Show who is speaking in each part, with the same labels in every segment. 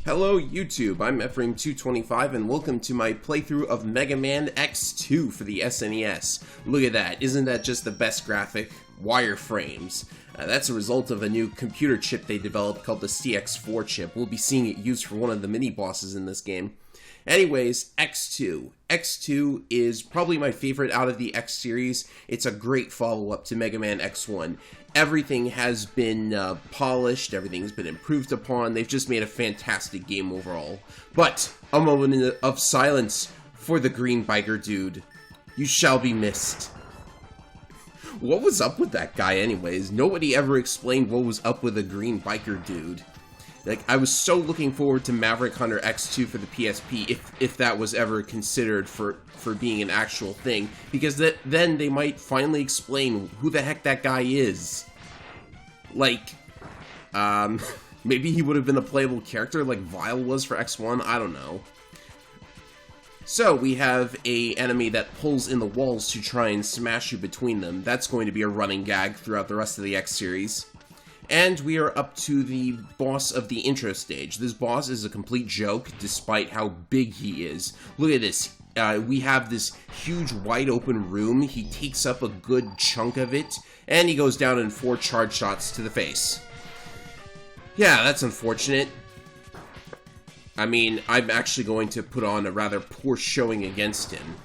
Speaker 1: Hello YouTube, I'm Ephraim225 and welcome to my playthrough of Mega Man X2 for the SNES. Look at that, isn't that just the best graphic? Wireframes. That's a result of a new computer chip they developed called the CX4 chip. We'll be seeing it used for one of the mini-bosses in this game. Anyways, X2. X2 is probably my favorite out of the X series. It's a great follow-up to Mega Man X1. Everything has been polished, everything's been improved upon. They've just made a fantastic game overall. But, a moment of silence for the green biker dude. You shall be missed. What was up with that guy anyways? Nobody ever explained what was up with the green biker dude. Like, I was so looking forward to Maverick Hunter X2 for the PSP, if that was ever considered for being an actual thing, because then they might finally explain who the heck that guy is. Like, maybe he would have been a playable character like Vile was for X1, I don't know. So, we have a enemy that pulls in the walls to try and smash you between them. That's going to be a running gag throughout the rest of the X series. And we are up to the boss of the intro stage. This boss is a complete joke, despite how big he is. Look at this. We have this huge wide open room. He takes up a good chunk of it, and he goes down in 4 charge shots to the face. Yeah, that's unfortunate. I mean, I'm actually going to put on a rather poor showing against him,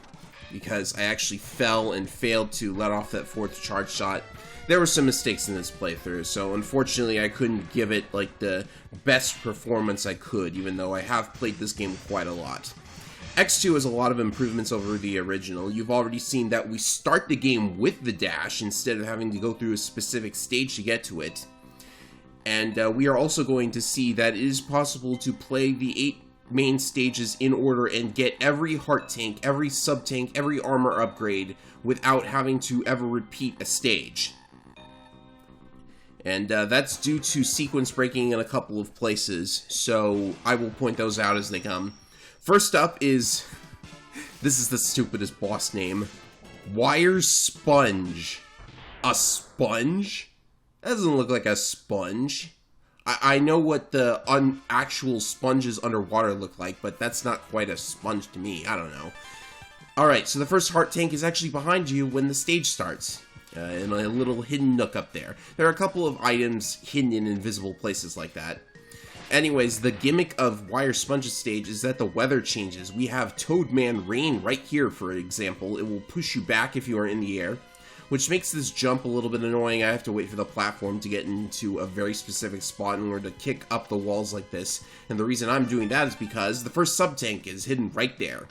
Speaker 1: because I actually fell and failed to let off that 4th charge shot. There were some mistakes in this playthrough, so unfortunately I couldn't give it, like, the best performance I could, even though I have played this game quite a lot. X2 has a lot of improvements over the original. You've already seen that we start the game with the dash, instead of having to go through a specific stage to get to it. And we are also going to see that it is possible to play the 8 main stages in order and get every heart tank, every sub-tank, every armor upgrade, without having to ever repeat a stage. And that's due to sequence breaking in a couple of places, so I will point those out as they come. First up is... this is the stupidest boss name. Wire Sponge. A sponge? That doesn't look like a sponge. I know what the actual sponges underwater look like, but that's not quite a sponge to me. I don't know. Alright, so the first heart tank is actually behind you when the stage starts. In a little hidden nook up there. There are a couple of items hidden in invisible places like that. Anyways, the gimmick of Wire Sponge's stage is that the weather changes. We have Toadman Rain right here, for example. It will push you back if you are in the air, which makes this jump a little bit annoying. I have to wait for the platform to get into a very specific spot in order to kick up the walls like this. And the reason I'm doing that is because the first sub-tank is hidden right there.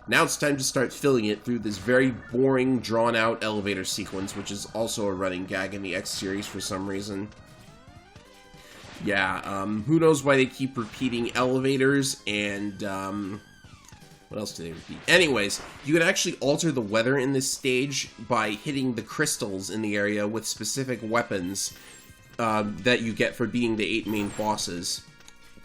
Speaker 1: Now it's time to start filling it through this very boring, drawn-out elevator sequence, which is also a running gag in the X series for some reason. Yeah, who knows why they keep repeating elevators, and, what else do they repeat? Anyways, you can actually alter the weather in this stage by hitting the crystals in the area with specific weapons that you get for beating the 8 main bosses.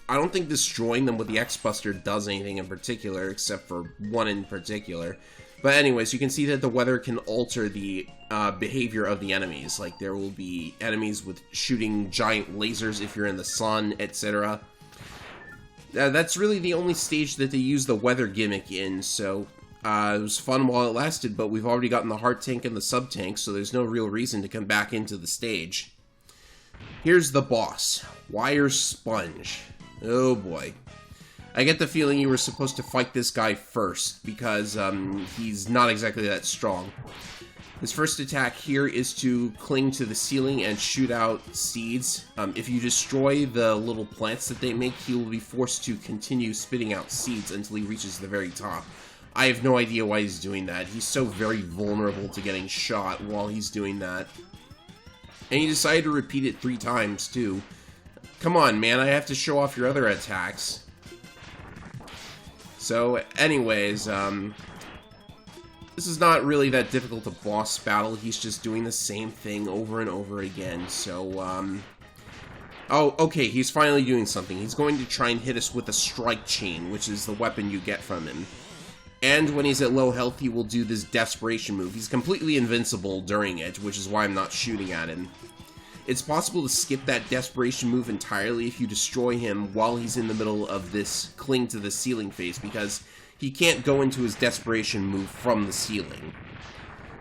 Speaker 1: I don't think destroying them with the X-Buster does anything in particular, except for one in particular. But anyways, you can see that the weather can alter the behavior of the enemies. Like, there will be enemies with shooting giant lasers if you're in the sun, etc. That's really the only stage that they use the weather gimmick in, so it was fun while it lasted, but we've already gotten the heart tank and the sub-tank, so there's no real reason to come back into the stage. Here's the boss, Wire Sponge. Oh boy. I get the feeling you were supposed to fight this guy first, because he's not exactly that strong. His first attack here is to cling to the ceiling and shoot out seeds. If you destroy the little plants that they make, he will be forced to continue spitting out seeds until he reaches the very top. I have no idea why he's doing that. He's so very vulnerable to getting shot while he's doing that. And he decided to repeat it 3 times, too. Come on, man, I have to show off your other attacks. So, anyways, this is not really that difficult a boss battle. He's just doing the same thing over and over again, so, oh, okay, he's finally doing something. He's going to try and hit us with a strike chain, which is the weapon you get from him. And when he's at low health, he will do this desperation move. He's completely invincible during it, which is why I'm not shooting at him. It's possible to skip that desperation move entirely if you destroy him while he's in the middle of this cling to the ceiling phase, because he can't go into his desperation move from the ceiling.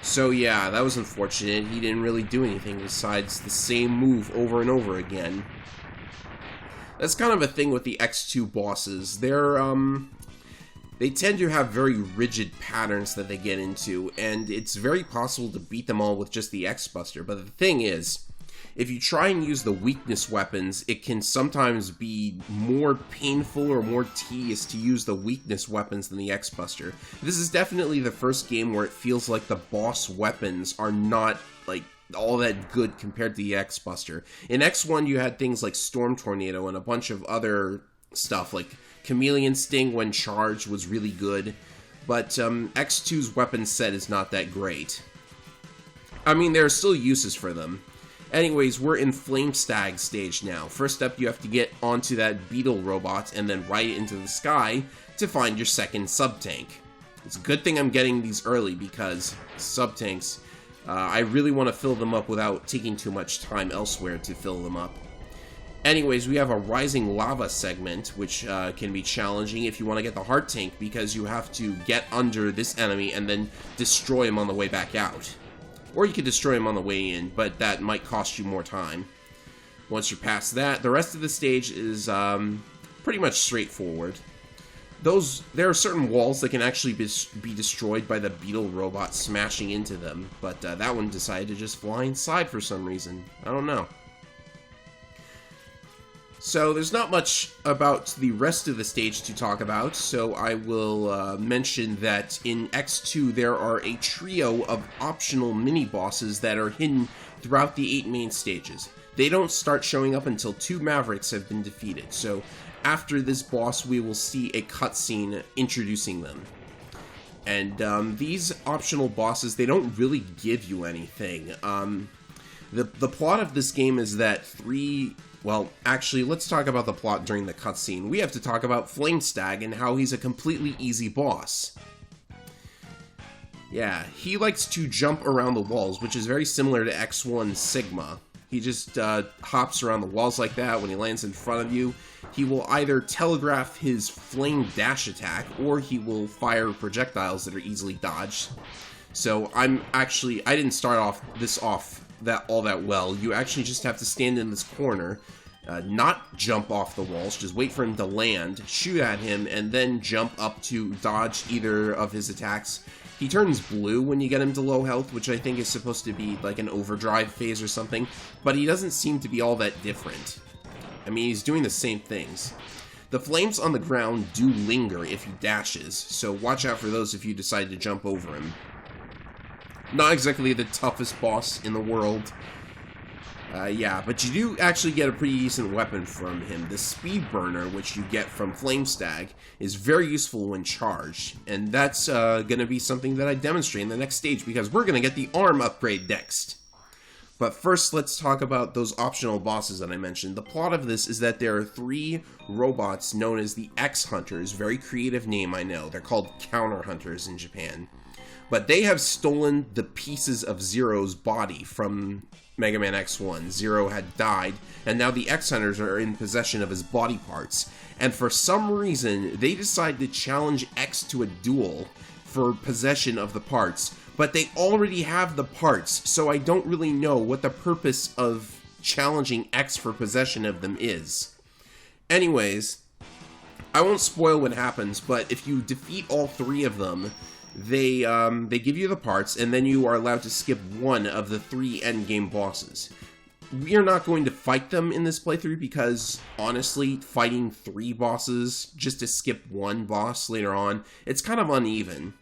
Speaker 1: So yeah, that was unfortunate. He didn't really do anything besides the same move over and over again. That's kind of a thing with the X2 bosses. They tend to have very rigid patterns that they get into, and it's very possible to beat them all with just the X-Buster. But the thing is, if you try and use the weakness weapons, it can sometimes be more painful or more tedious to use the weakness weapons than the X-Buster. This is definitely the first game where it feels like the boss weapons are not, like, all that good compared to the X-Buster. In X1, you had things like Storm Tornado and a bunch of other stuff, like Chameleon Sting when charged was really good, but X2's weapon set is not that great. I mean, there are still uses for them. Anyways, we're in Flame Stag stage now. First up, you have to get onto that beetle robot and then ride it into the sky to find your second sub-tank. It's a good thing I'm getting these early because sub-tanks, I really want to fill them up without taking too much time elsewhere to fill them up. Anyways, we have a Rising Lava segment, which can be challenging if you want to get the Heart Tank, because you have to get under this enemy and then destroy him on the way back out. Or you could destroy him on the way in, but that might cost you more time. Once you're past that, the rest of the stage is pretty much straightforward. There are certain walls that can actually be destroyed by the beetle robot smashing into them, but that one decided to just fly inside for some reason. I don't know. So there's not much about the rest of the stage to talk about, so I will mention that in X2 there are a trio of optional mini-bosses that are hidden throughout the 8 main stages. They don't start showing up until 2 Mavericks have been defeated, so after this boss we will see a cutscene introducing them. And these optional bosses, they don't really give you anything. The plot of this game is that well, actually, let's talk about the plot during the cutscene. We have to talk about Flame Stag and how he's a completely easy boss. Yeah, he likes to jump around the walls, which is very similar to X1 Sigma. He just hops around the walls like that. When he lands in front of you, he will either telegraph his flame dash attack, or he will fire projectiles that are easily dodged. So I didn't start off all that well. You actually just have to stand in this corner, not jump off the walls, just wait for him to land, shoot at him, and then jump up to dodge either of his attacks. He turns blue when you get him to low health, which I think is supposed to be like an overdrive phase or something, but he doesn't seem to be all that different. I mean, he's doing the same things. The flames on the ground do linger if he dashes, so watch out for those if you decide to jump over him. Not exactly the toughest boss in the world. Yeah, but you do actually get a pretty decent weapon from him. The Speed Burner, which you get from Flame Stag, is very useful when charged. And that's going to be something that I demonstrate in the next stage, because we're going to get the arm upgrade next. But first, let's talk about those optional bosses that I mentioned. The plot of this is that there are 3 robots known as the X-Hunters. Very creative name, I know. They're called Counter Hunters in Japan. But they have stolen the pieces of Zero's body from Mega Man X1. Zero had died, and now the X-Hunters are in possession of his body parts. And for some reason, they decide to challenge X to a duel for possession of the parts. But they already have the parts, so I don't really know what the purpose of challenging X for possession of them is. Anyways, I won't spoil what happens, but if you defeat all 3 of them, they give you the parts, and then you are allowed to skip one of the 3 endgame bosses. We are not going to fight them in this playthrough because, honestly, fighting 3 bosses just to skip one boss later on, it's kind of uneven.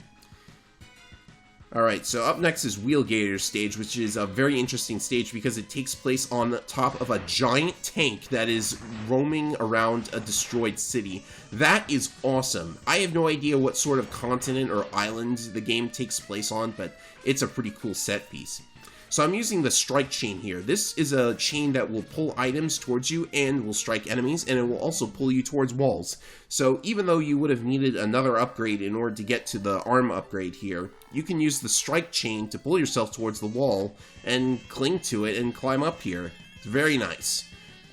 Speaker 1: Alright, so up next is Wheel Gator stage, which is a very interesting stage because it takes place on the top of a giant tank that is roaming around a destroyed city. That is awesome. I have no idea what sort of continent or island the game takes place on, but it's a pretty cool set piece. So I'm using the strike chain here. This is a chain that will pull items towards you and will strike enemies, and it will also pull you towards walls. So even though you would have needed another upgrade in order to get to the arm upgrade here, you can use the strike chain to pull yourself towards the wall and cling to it and climb up here. It's very nice.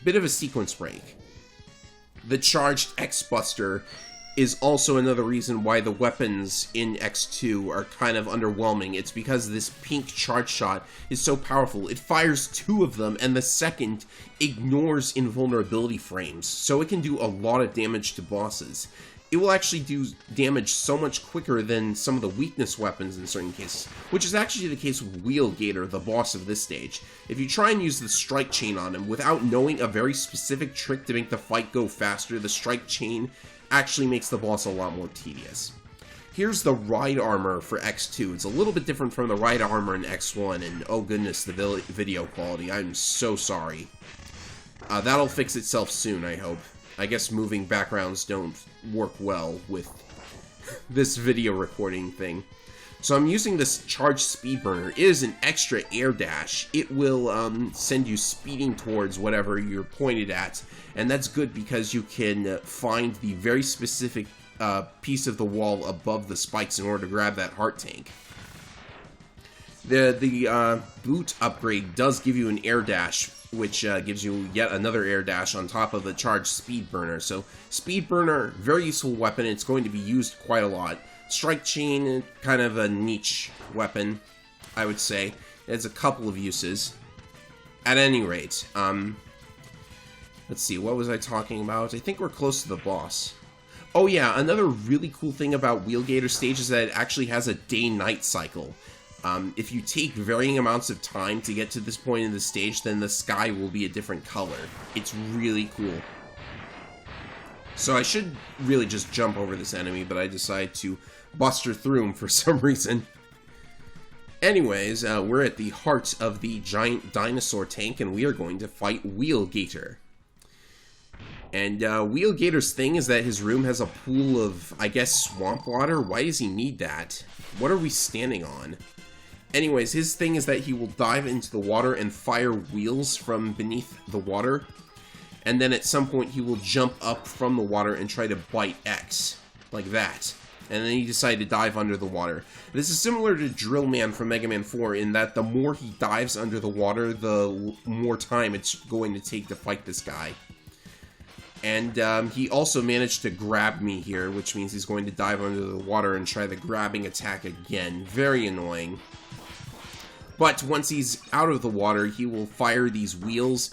Speaker 1: Bit of a sequence break. The charged X-Buster is also another reason why the weapons in X2 are kind of underwhelming. It's because this pink charge shot is so powerful. It fires 2 of them, and the second ignores invulnerability frames, so it can do a lot of damage to bosses. It will actually do damage so much quicker than some of the weakness weapons in certain cases, which is actually the case with Gator, the boss of this stage. If you try and use the strike chain on him without knowing a very specific trick to make the fight go faster, the strike chain actually makes the boss a lot more tedious. Here's the ride armor for X2. It's a little bit different from the ride armor in X1, and oh goodness, the video quality. I'm so sorry. That'll fix itself soon, I hope. I guess moving backgrounds don't work well with this video recording thing. So I'm using this charged speed burner. It is an extra air dash. It will send you speeding towards whatever you're pointed at, and that's good because you can find the very specific piece of the wall above the spikes in order to grab that heart tank. The boot upgrade does give you an air dash, which gives you yet another air dash on top of the charged speed burner. So speed burner, very useful weapon. It's going to be used quite a lot. Strike chain, kind of a niche weapon, I would say. It has a couple of uses. At any rate, let's see, what was I talking about? I think we're close to the boss. Oh yeah, another really cool thing about Gator stage is that it actually has a day-night cycle. If you take varying amounts of time to get to this point in the stage, then the sky will be a different color. It's really cool. So I should really just jump over this enemy, but I decided to buster through him for some reason. Anyways, we're at the heart of the giant dinosaur tank, and we are going to fight Gator. And Gator's thing is that his room has a pool of, I guess, swamp water. Why does he need that? What are we standing on? Anyways, his thing is that he will dive into the water and fire wheels from beneath the water. And then at some point he will jump up from the water and try to bite X. Like that. And then he decided to dive under the water. This is similar to Drill Man from Mega Man 4 in that the more he dives under the water, the more time it's going to take to fight this guy. And he also managed to grab me here, which means he's going to dive under the water and try the grabbing attack again. Very annoying. But once he's out of the water, he will fire these wheels.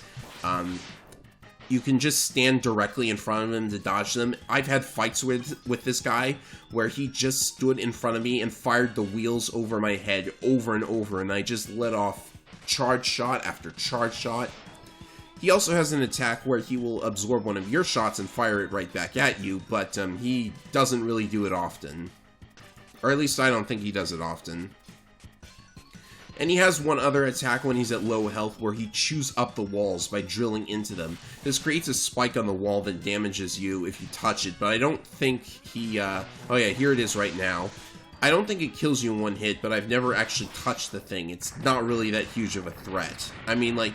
Speaker 1: You can just stand directly in front of him to dodge them. I've had fights with this guy where he just stood in front of me and fired the wheels over my head over and over, and I just let off charge shot after charge shot. He also has an attack where he will absorb one of your shots and fire it right back at you, but he doesn't really do it often. Or at least I don't think he does it often. And he has one other attack when he's at low health where he chews up the walls by drilling into them. This creates a spike on the wall that damages you if you touch it, but I don't think he, oh yeah, here it is right now. I don't think it kills you in one hit, but I've never actually touched the thing. It's not really that huge of a threat. I mean, like,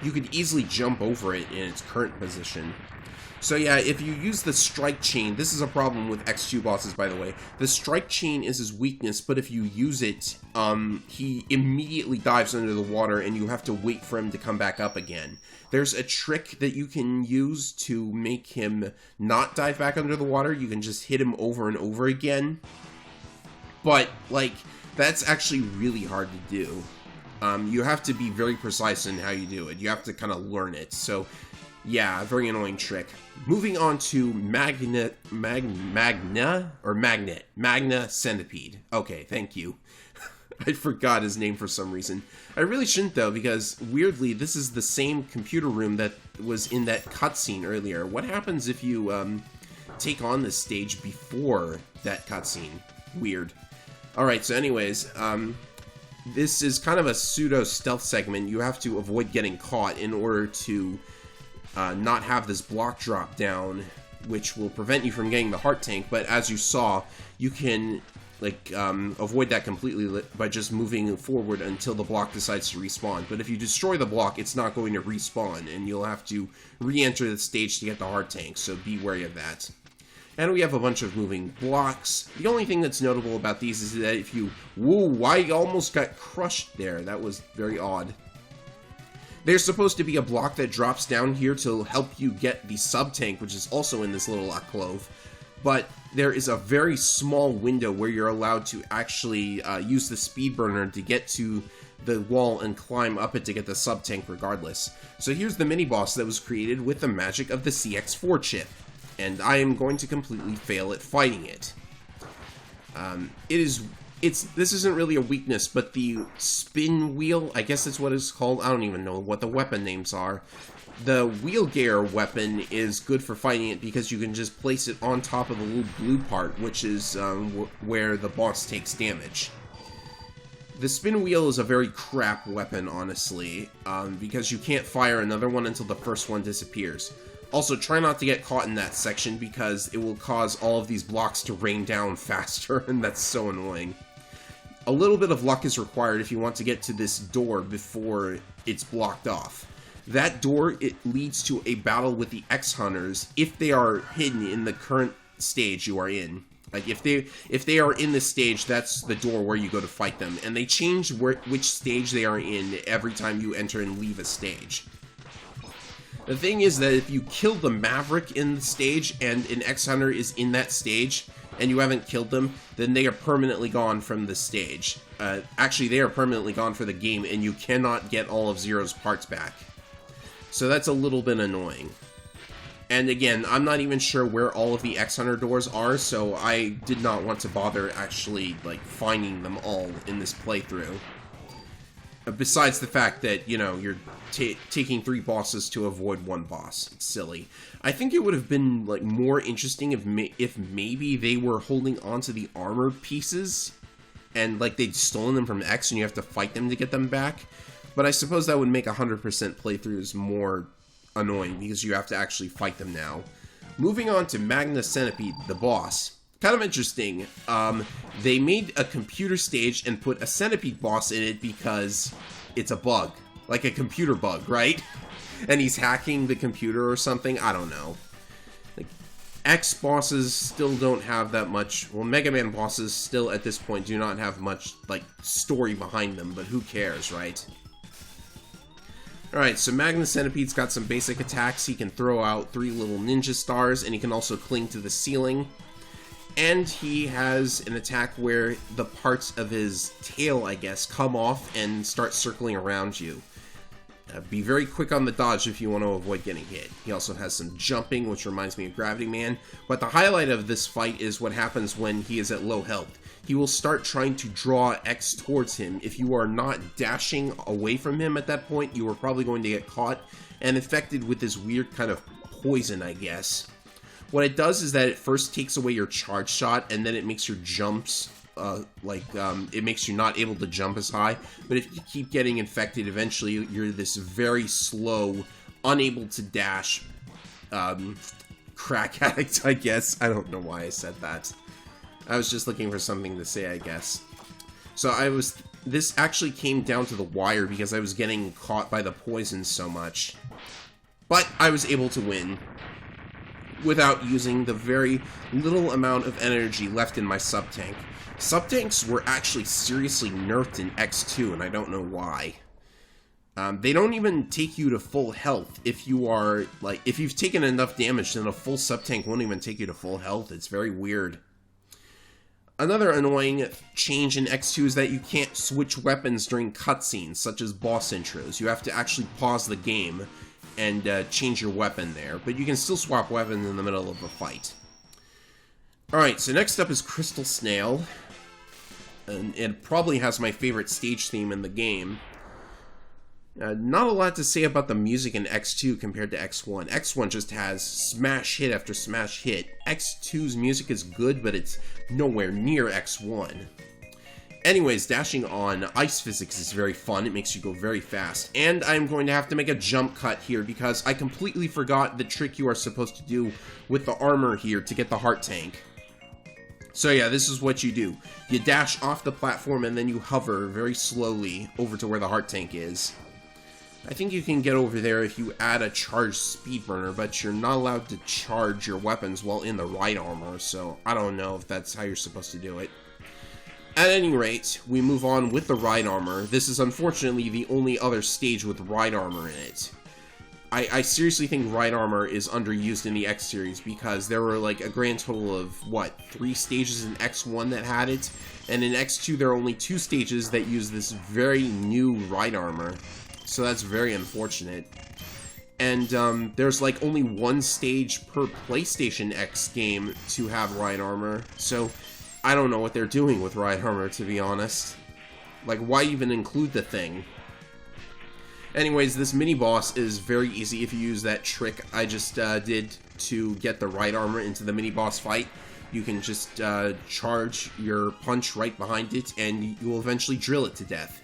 Speaker 1: you could easily jump over it in its current position. So yeah, if you use the strike chain, this is a problem with X2 bosses, by the way. The strike chain is his weakness, but if you use it, he immediately dives under the water and you have to wait for him to come back up again. There's a trick that you can use to make him not dive back under the water. You can just hit him over and over again. But, like, that's actually really hard to do. You have to be very precise in how you do it. You have to kind of learn it. So, yeah, a very annoying trick. Moving on to Magne Centipede. Okay, thank you. I forgot his name for some reason. I really shouldn't, though, because, weirdly, this is the same computer room that was in that cutscene earlier. What happens if you take on this stage before that cutscene? Weird. Alright, so anyways, this is kind of a pseudo-stealth segment. You have to avoid getting caught in order to not have this block drop down, which will prevent you from getting the heart tank, but as you saw, you can like avoid that completely by just moving forward until the block decides to respawn. But if you destroy the block, it's not going to respawn, and you'll have to re-enter the stage to get the heart tank, so be wary of that. And we have a bunch of moving blocks. The only thing that's notable about these is that if you... Whoa, I almost got crushed there. That was very odd. There's supposed to be a block that drops down here to help you get the sub-tank, which is also in this little alcove. But there is a very small window where you're allowed to actually use the speed burner to get to the wall and climb up it to get the sub-tank regardless. So here's the mini-boss that was created with the magic of the CX4 chip. And I am going to completely fail at fighting it. This isn't really a weakness, but the spin wheel, I guess that's what it's called. I don't even know what the weapon names are. The wheel Gator weapon is good for fighting it because you can just place it on top of the little blue part, which is where the boss takes damage. The spin wheel is a very crap weapon, honestly, because you can't fire another one until the first one disappears. Also, try not to get caught in that section because it will cause all of these blocks to rain down faster, and that's so annoying. A little bit of luck is required if you want to get to this door before it's blocked off. That door, it leads to a battle with the X-Hunters if they are hidden in the current stage you are in. Like, if they are in this stage, that's the door where you go to fight them. And they change which stage they are in every time you enter and leave a stage. The thing is that if you kill the Maverick in the stage and an X-Hunter is in that stage and you haven't killed them, then they are permanently gone from the stage. Actually, they are permanently gone for the game and you cannot get all of Zero's parts back. So that's a little bit annoying. And again, I'm not even sure where all of the X-Hunter doors are, so I did not want to bother actually, like, finding them all in this playthrough. Besides the fact that, you know, you're taking 3 bosses to avoid 1 boss. It's silly. I think it would have been, like, more interesting if maybe they were holding onto the armor pieces and, like, they'd stolen them from X and you have to fight them to get them back. But I suppose that would make 100% playthroughs more annoying because you have to actually fight them now. Moving on to Magne Centipede, the boss. Kind of interesting. They made a computer stage and put a centipede boss in it because it's a bug. Like a computer bug, right? And he's hacking the computer or something? I don't know. Like, X bosses still don't have that much... Well, Mega Man bosses still at this point do not have much, like, story behind them, but who cares, right? Alright, so Magne Centipede's got some basic attacks. He can throw out 3 little ninja stars, and he can also cling to the ceiling. And he has an attack where the parts of his tail, I guess, come off and start circling around you. Be very quick on the dodge if you want to avoid getting hit. He also has some jumping, which reminds me of Gravity Man. But the highlight of this fight is what happens when he is at low health. He will start trying to draw X towards him. If you are not dashing away from him at that point, you are probably going to get caught and infected with this weird kind of poison, I guess. What it does is that it first takes away your charge shot, and then it makes your jumps, it makes you not able to jump as high. But if you keep getting infected, eventually you're this very slow, unable to dash, crack addict, I guess. I don't know why I said that. I was just looking for something to say, I guess. So this actually came down to the wire because I was getting caught by the poison so much. But I was able to win without using the very little amount of energy left in my sub-tank. Sub-tanks were actually seriously nerfed in X2, and I don't know why. They don't even take you to full health if you are, like, if you've taken enough damage, then a full sub-tank won't even take you to full health. It's very weird. Another annoying change in X2 is that you can't switch weapons during cutscenes, such as boss intros. You have to actually pause the game and change your weapon there, but you can still swap weapons in the middle of a fight. Alright, so next up is Crystal Snail, and it probably has my favorite stage theme in the game. Not a lot to say about the music in X2 compared to X1. X1 just has smash hit after smash hit. X2's music is good, but it's nowhere near X1. Anyways, dashing on ice physics is very fun. It makes you go very fast. And I'm going to have to make a jump cut here because I completely forgot the trick you are supposed to do with the armor here to get the heart tank. So yeah, this is what you do. You dash off the platform and then you hover very slowly over to where the heart tank is. I think you can get over there if you add a charged speed burner, but you're not allowed to charge your weapons while in the right armor, so I don't know if that's how you're supposed to do it. At any rate, we move on with the ride armor. This is unfortunately the only other stage with ride armor in it. I seriously think ride armor is underused in the X series because there were like a grand total of, what, 3 stages in X1 that had it, and in X2 there are only 2 stages that use this very new ride armor. So that's very unfortunate. And there's like only 1 stage per PlayStation X game to have ride armor, so I don't know what they're doing with ride armor, to be honest. Like, why even include the thing? Anyways, this mini-boss is very easy if you use that trick I just did to get the ride armor into the mini-boss fight. You can just charge your punch right behind it, and you will eventually drill it to death.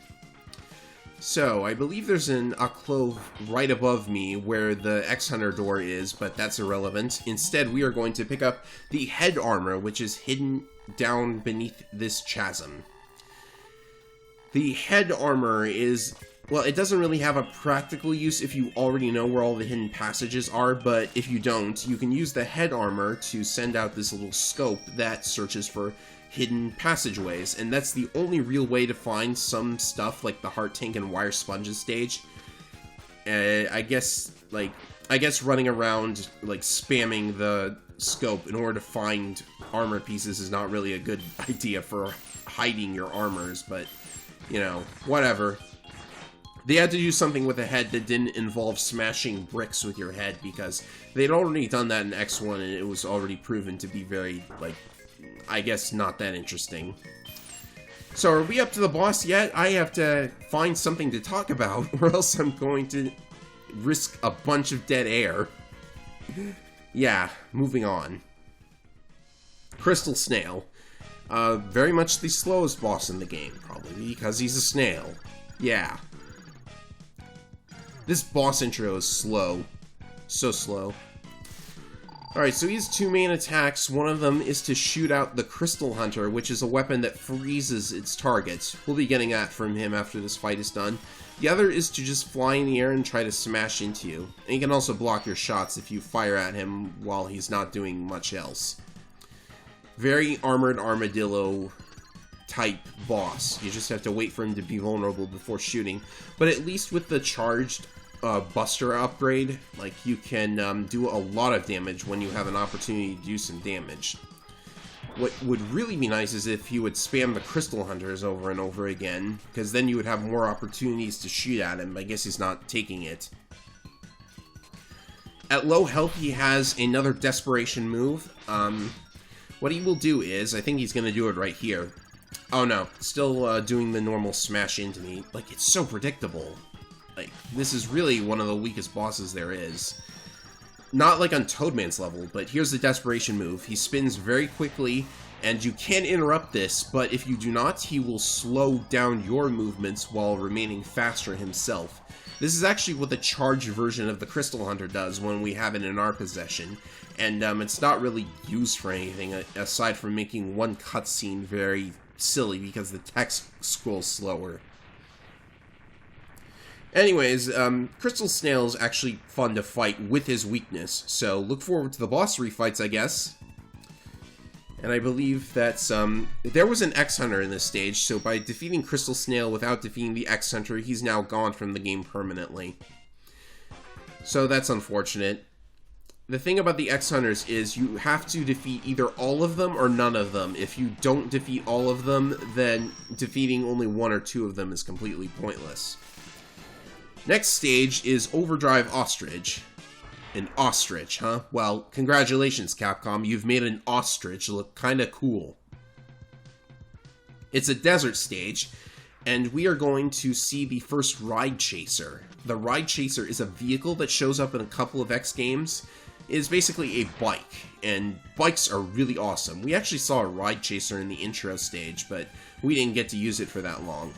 Speaker 1: So, I believe there's a clove right above me where the X-Hunter door is, but that's irrelevant. Instead, we are going to pick up the head armor, which is hidden down beneath this chasm. The head armor is... well, it doesn't really have a practical use if you already know where all the hidden passages are, but if you don't, you can use the head armor to send out this little scope that searches for hidden passageways, and that's the only real way to find some stuff like the heart tank and wire sponges stage. I guess running around, like, spamming the scope in order to find armor pieces is not really a good idea for hiding your armors, but, you know, whatever. They had to do something with a head that didn't involve smashing bricks with your head, because they'd already done that in X1, and it was already proven to be very, like, I guess not that interesting. So, are we up to the boss yet? I have to find something to talk about, or else I'm going to risk a bunch of dead air. Yeah, moving on. Crystal Snail. Very much the slowest boss in the game, probably, because he's a snail. Yeah. This boss intro is slow. So slow. Alright, so he has 2 main attacks. One of them is to shoot out the Crystal Hunter, which is a weapon that freezes its targets. We'll be getting that from him after this fight is done. The other is to just fly in the air and try to smash into you. And he can also block your shots if you fire at him while he's not doing much else. Very armored armadillo type boss. You just have to wait for him to be vulnerable before shooting. But at least with the charged Buster upgrade, like, you can do a lot of damage when you have an opportunity to do some damage. What would really be nice is if you would spam the Crystal Hunters over and over again, because then you would have more opportunities to shoot at him. I guess he's not taking it. At low health, he has another desperation move. What he will do is, I think he's going to do it right here. Oh no, still doing the normal smash into me. Like, it's so predictable. Like, this is really one of the weakest bosses there is. Not like on Toadman's level, but here's the desperation move. He spins very quickly, and you can interrupt this, but if you do not, he will slow down your movements while remaining faster himself. This is actually what the charged version of the Crystal Hunter does when we have it in our possession, and it's not really used for anything aside from making one cutscene very silly because the text scrolls slower. Anyways, Crystal Snail is actually fun to fight with his weakness, so look forward to the boss refights, I guess. And I believe that's, there was an X-Hunter in this stage, so by defeating Crystal Snail without defeating the X-Hunter, he's now gone from the game permanently. So that's unfortunate. The thing about the X-Hunters is you have to defeat either all of them or none of them. If you don't defeat all of them, then defeating only 1 or 2 of them is completely pointless. Next stage is Overdrive Ostrich. An ostrich, huh? Well, congratulations, Capcom. You've made an ostrich look kinda cool. It's a desert stage, and we are going to see the first Ride Chaser. The Ride Chaser is a vehicle that shows up in a couple of X games. It is basically a bike, and bikes are really awesome. We actually saw a Ride Chaser in the intro stage, but we didn't get to use it for that long.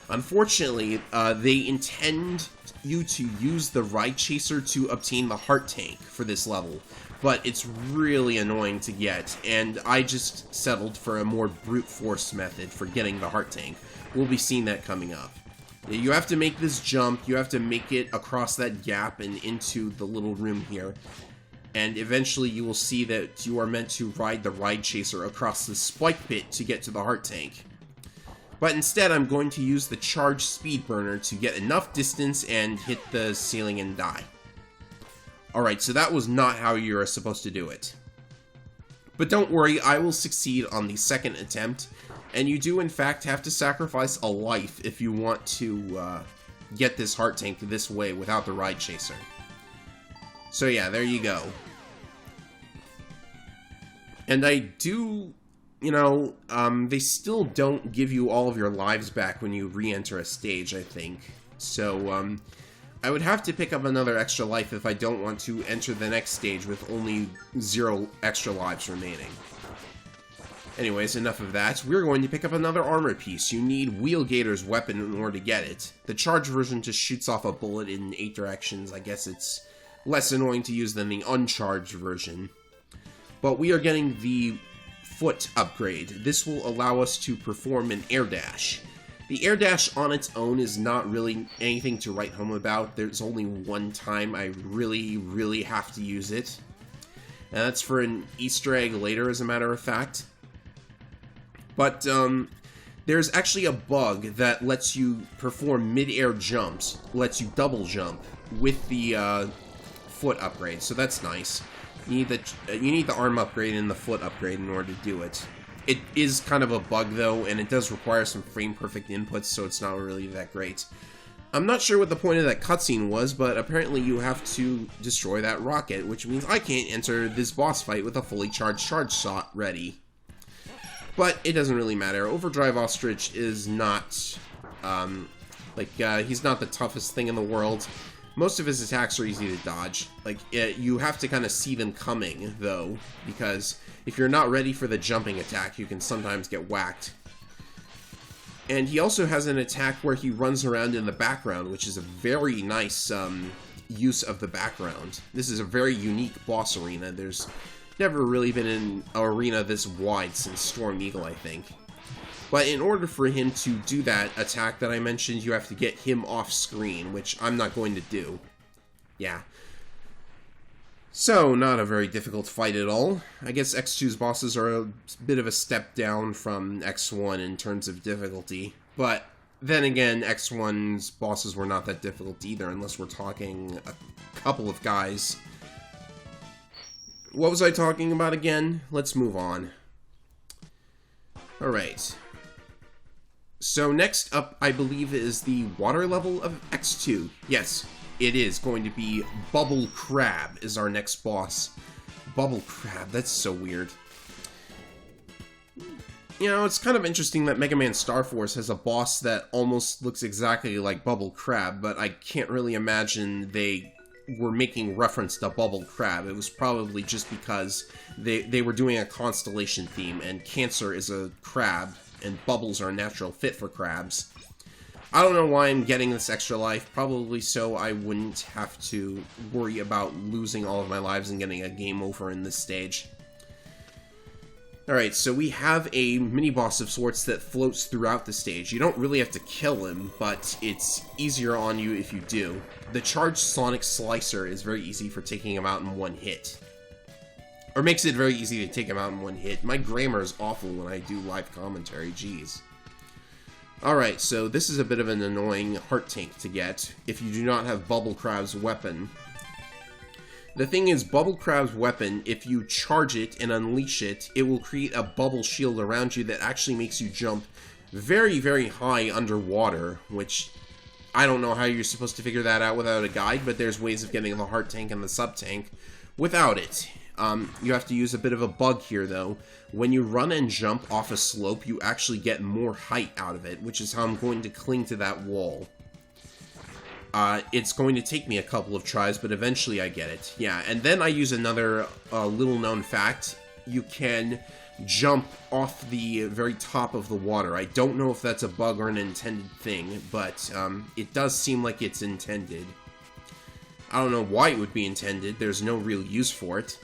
Speaker 1: Unfortunately, they intend you to use the Ride Chaser to obtain the heart tank for this level, but it's really annoying to get, and I just settled for a more brute force method for getting the heart tank. We'll be seeing that coming up. You have to make this jump, you have to make it across that gap and into the little room here, and eventually you will see that you are meant to ride the Ride Chaser across the spike pit to get to the heart tank. But instead, I'm going to use the charged speed burner to get enough distance and hit the ceiling and die. Alright, so that was not how you're supposed to do it. But don't worry, I will succeed on the second attempt, and you do in fact have to sacrifice a life if you want to get this heart tank this way without the ride chaser. So yeah, there you go. And I do, you know, they still don't give you all of your lives back when you re-enter a stage, I think. So, I would have to pick up another extra life if I don't want to enter the next stage with only 0 extra lives remaining. Anyways, enough of that. We're going to pick up another armor piece. You need Wheel Gator's weapon in order to get it. The charged version just shoots off a bullet in 8 directions. I guess it's less annoying to use than the uncharged version. But we are getting the foot upgrade. This will allow us to perform an air dash. The air dash on its own is not really anything to write home about. There's only one time I really have to use it. And that's for an Easter egg later, as a matter of fact. But there's actually a bug that lets you perform mid-air jumps, lets you double jump with the foot upgrade, so that's nice. You need the arm upgrade and the foot upgrade in order to do it. It is kind of a bug, though, and it does require some frame-perfect inputs, so it's not really that great. I'm not sure what the point of that cutscene was, but apparently you have to destroy that rocket, which means I can't enter this boss fight with a fully charged shot ready. But it doesn't really matter. Overdrive Ostrich is not, he's not the toughest thing in the world. Most of his attacks are easy to dodge. You have to kind of see them coming, though, because if you're not ready for the jumping attack, you can sometimes get whacked. And he also has an attack where he runs around in the background, which is a very nice use of the background. This is a very unique boss arena. There's never really been an arena this wide since Storm Eagle, I think. But in order for him to do that attack that I mentioned, you have to get him off screen, which I'm not going to do. Yeah. So, not a very difficult fight at all. I guess X2's bosses are a bit of a step down from X1 in terms of difficulty. But then again, X1's bosses were not that difficult either, unless we're talking a couple of guys. What was I talking about again? Let's move on. Alright. So next up, I believe, is the water level of X2. Yes, it is going to be Bubble Crab is our next boss. Bubble Crab, that's so weird. You know, it's kind of interesting that Mega Man Star Force has a boss that almost looks exactly like Bubble Crab, but I can't really imagine they were making reference to Bubble Crab. It was probably just because they were doing a constellation theme, and Cancer is a crab, and bubbles are a natural fit for crabs. I don't know why I'm getting this extra life, probably so I wouldn't have to worry about losing all of my lives and getting a game over in this stage. Alright, so we have a mini-boss of sorts that floats throughout the stage. You don't really have to kill him, but it's easier on you if you do. The charged Sonic Slicer is very easy for taking him out in one hit. Or makes it very easy to take him out in one hit. My grammar is awful when I do live commentary, jeez. Alright, so this is a bit of an annoying heart tank to get if you do not have Bubble Crab's weapon. The thing is, Bubble Crab's weapon, if you charge it and unleash it, it will create a bubble shield around you that actually makes you jump very high underwater, which I don't know how you're supposed to figure that out without a guide, but there's ways of getting the heart tank and the sub tank without it. You have to use a bit of a bug here, though. When you run and jump off a slope, you actually get more height out of it, which is how I'm going to cling to that wall. It's going to take me a couple of tries, but eventually I get it. Yeah, and then I use another little-known fact. You can jump off the very top of the water. I don't know if that's a bug or an intended thing, but it does seem like it's intended. I don't know why it would be intended. There's no real use for it.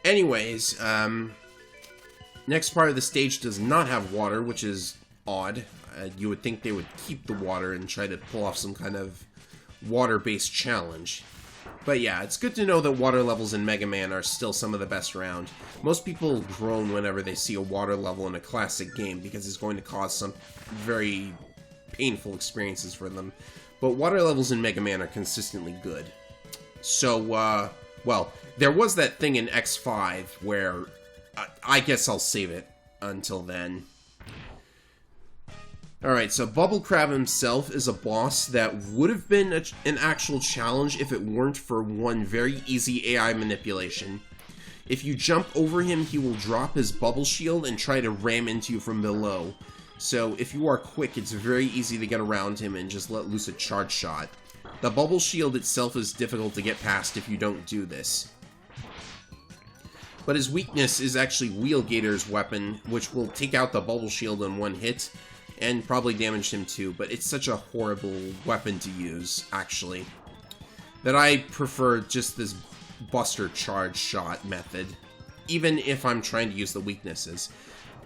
Speaker 1: Anyways, next part of the stage does not have water, which is odd. You would think they would keep the water and try to pull off some kind of water-based challenge. But yeah, it's good to know that water levels in Mega Man are still some of the best around. Most people groan whenever they see a water level in a classic game because it's going to cause some very painful experiences for them. But water levels in Mega Man are consistently good. So, well, there was that thing in X5 where I guess I'll save it until then. Alright, so Bubble Crab himself is a boss that would have been an actual challenge if it weren't for one very easy AI manipulation. If you jump over him, he will drop his bubble shield and try to ram into you from below. So if you are quick, it's very easy to get around him and just let loose a charge shot. The bubble shield itself is difficult to get past if you don't do this. But his weakness is actually Wheel Gator's weapon, which will take out the bubble shield in one hit, and probably damage him too, but it's such a horrible weapon to use, actually, that I prefer just this Buster charge shot method, even if I'm trying to use the weaknesses.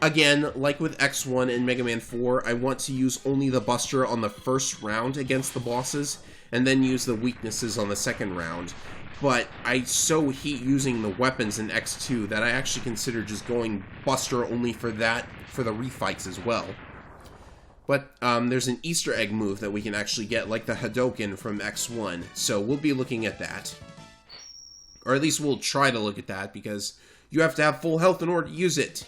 Speaker 1: Again, like with X1 and Mega Man 4, I want to use only the Buster on the first round against the bosses, and then use the weaknesses on the second round. But I so hate using the weapons in X2 that I actually consider just going Buster only for that, for the refights as well. But there's an Easter egg move that we can actually get, like the Hadoken from X1, so we'll be looking at that. Or at least we'll try to look at that, because you have to have full health in order to use it.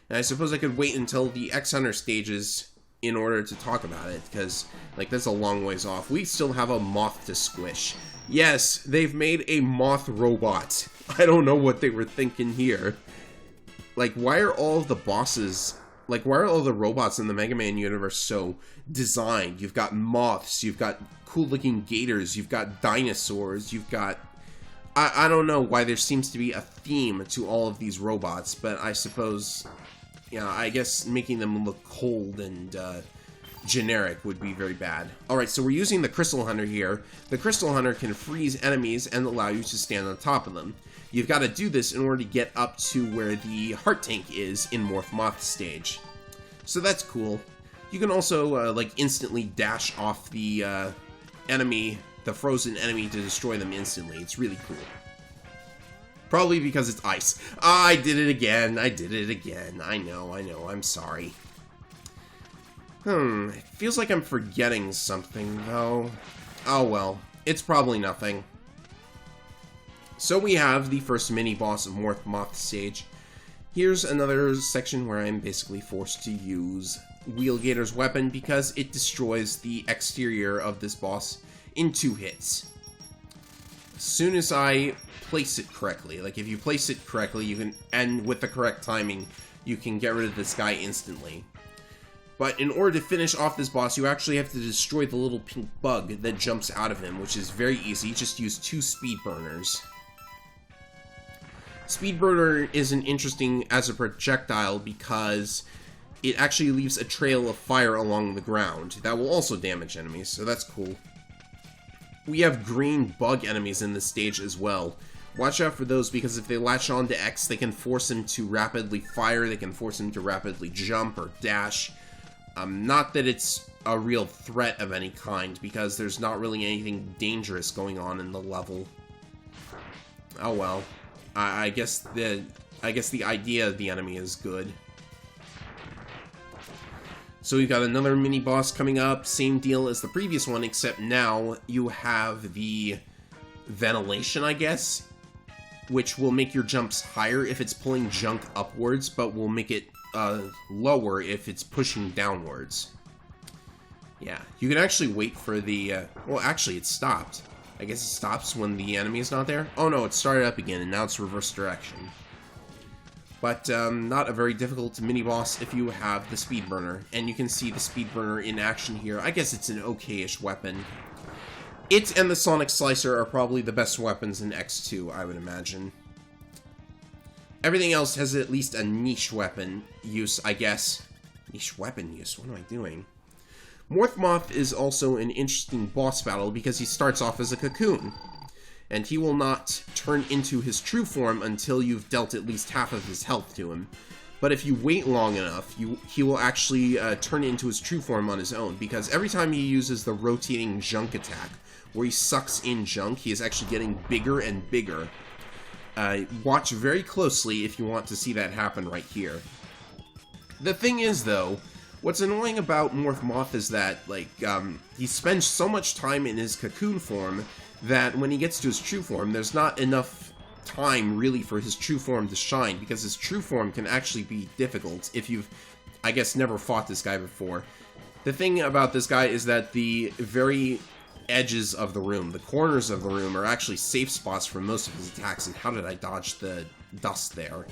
Speaker 1: And I suppose I could wait until the X-Hunter stages in order to talk about it, because, like, that's a long ways off. We still have a moth to squish. Yes, they've made a moth robot. I don't know what they were thinking here. Like, why are all of the bosses... Like, why are all the robots in the Mega Man universe so designed? You've got moths, you've got cool-looking gators, you've got dinosaurs, you've got... I don't know why there seems to be a theme to all of these robots, but I suppose... Yeah, I guess making them look cold and generic would be very bad. Alright, so we're using the Crystal Hunter here. The Crystal Hunter can freeze enemies and allow you to stand on top of them. You've got to do this in order to get up to where the Heart Tank is in Morph Moth stage. So that's cool. You can also, like, instantly dash off the enemy, the frozen enemy, to destroy them instantly. It's really cool. Probably because it's ice. I did it again. I did it again. I know. I'm sorry. It feels like I'm forgetting something, though. Oh well. It's probably nothing. So we have the first mini-boss of Morph Moth stage. Here's another section where I'm basically forced to use Wheel Gator's weapon because it destroys the exterior of this boss in 2 hits. As soon as I place it correctly, like if you place it correctly, you can, and with the correct timing, you can get rid of this guy instantly. But in order to finish off this boss, you actually have to destroy the little pink bug that jumps out of him, which is very easy. Just use 2 speed burners. Speed burner isn't interesting as a projectile because it actually leaves a trail of fire along the ground. That will also damage enemies, so that's cool. We have green bug enemies in this stage as well. Watch out for those because if they latch on to X, they can force him to rapidly fire, they can force him to rapidly jump or dash. Not that it's a real threat of any kind, because there's not really anything dangerous going on in the level. Oh well. I guess the idea of the enemy is good. So we've got another mini-boss coming up, same deal as the previous one, except now you have the ventilation, I guess, which will make your jumps higher if it's pulling junk upwards, but will make it lower if it's pushing downwards. Yeah, you can actually wait for the... well, actually, it stopped. I guess it stops when the enemy is not there. Oh no, it started up again, and now it's reverse direction. But not a very difficult mini-boss if you have the Speed Burner. And you can see the Speed Burner in action here. I guess it's an okay-ish weapon. It and the Sonic Slicer are probably the best weapons in X2, I would imagine. Everything else has at least a niche weapon use, I guess. Niche weapon use? What am I doing? Morph Moth is also an interesting boss battle because he starts off as a cocoon. And he will not turn into his true form until you've dealt at least half of his health to him. But if you wait long enough, he will actually turn into his true form on his own, because every time he uses the rotating junk attack, where he sucks in junk. He is actually getting bigger and bigger. Watch very closely if you want to see that happen right here. The thing is, though, what's annoying about Morph Moth is that, like, he spends so much time in his cocoon form that when he gets to his true form, there's not enough time, really, for his true form to shine, because his true form can actually be difficult if you've, I guess, never fought this guy before. The thing about this guy is that the very edges of the room, the corners of the room, are actually safe spots for most of his attacks, and how did I dodge the dust there?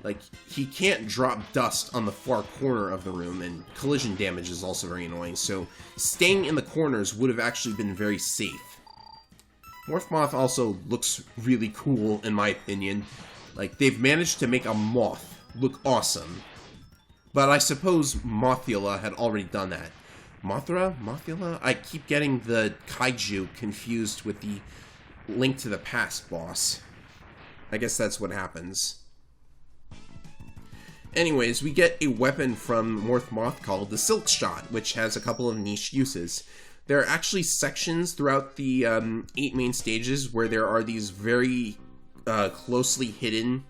Speaker 1: Like, he can't drop dust on the far corner of the room, and collision damage is also very annoying, so staying in the corners would have actually been very safe. Morph Moth also looks really cool, in my opinion. Like, they've managed to make a moth look awesome. But I suppose Mothula had already done that. Mothra? Mothula? I keep getting the kaiju confused with the Link to the Past boss. I guess that's what happens. Anyways, we get a weapon from Morph Moth called the Silk Shot, which has a couple of niche uses. There are actually sections throughout the 8 main stages where there are these very closely hidden,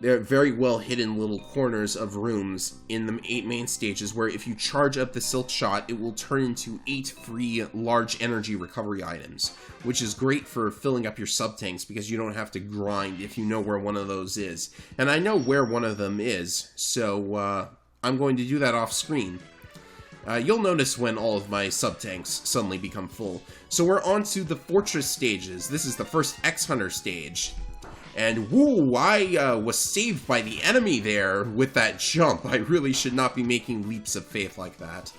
Speaker 1: they're very well hidden little corners of rooms in the 8 main stages where if you charge up the Silk Shot, it will turn into 8 free large energy recovery items, which is great for filling up your sub-tanks because you don't have to grind if you know where one of those is. And I know where one of them is, so I'm going to do that off screen. You'll notice when all of my sub-tanks suddenly become full. So we're on to the Fortress stages. This is the first X-Hunter stage. And woo, I was saved by the enemy there with that jump. I really should not be making leaps of faith like that.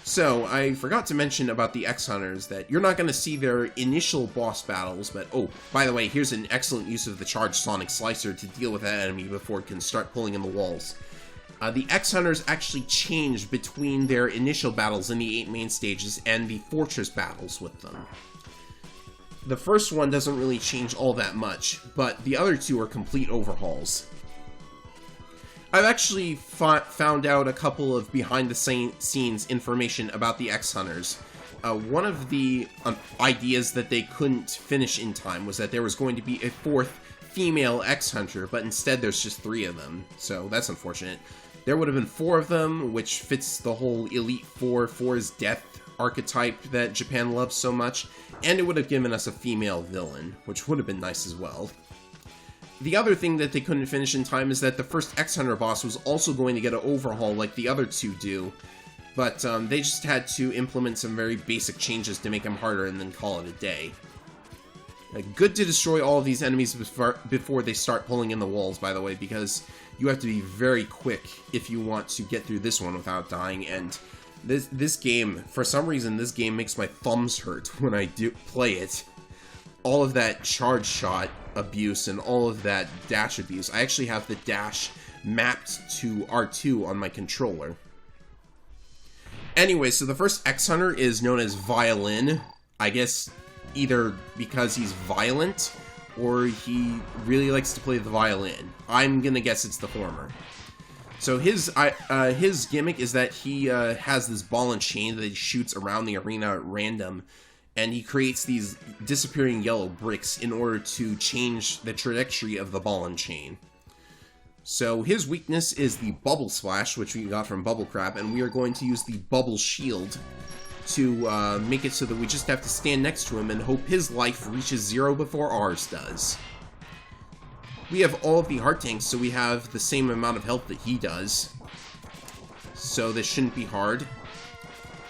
Speaker 1: So, I forgot to mention about the X-Hunters that you're not going to see their initial boss battles, but oh, by the way, here's an excellent use of the Charged Sonic Slicer to deal with that enemy before it can start pulling in the walls. The X-Hunters actually change between their initial battles in the 8 main stages and the Fortress battles with them. The first one doesn't really change all that much, but the other two are complete overhauls. I've actually found out a couple of behind-the-scenes information about the X-Hunters. One of the ideas that they couldn't finish in time was that there was going to be a 4th female X-Hunter, but instead there's just 3 of them, so that's unfortunate. There would have been 4 of them, which fits the whole Elite Four is death archetype that Japan loves so much, and it would have given us a female villain, which would have been nice as well. The other thing that they couldn't finish in time is that the first X-Hunter boss was also going to get an overhaul like the other 2 do, but they just had to implement some very basic changes to make them harder and then call it a day. Good to destroy all of these enemies before they start pulling in the walls, by the way, because you have to be very quick if you want to get through this one without dying, and this game, for some reason, this game makes my thumbs hurt when I do play it. All of that charge shot abuse and all of that dash abuse. I actually have the dash mapped to R2 on my controller. Anyway, so the first X-Hunter is known as Violin. I guess either because he's violent or he really likes to play the violin. I'm gonna guess it's the former. So his gimmick is that he has this ball and chain that he shoots around the arena at random, and he creates these disappearing yellow bricks in order to change the trajectory of the ball and chain. So his weakness is the Bubble Splash, which we got from Bubble Crab, and we are going to use the Bubble Shield to make it so that we just have to stand next to him and hope his life reaches 0 before ours does. We have all of the heart tanks, so we have the same amount of health that he does. So this shouldn't be hard.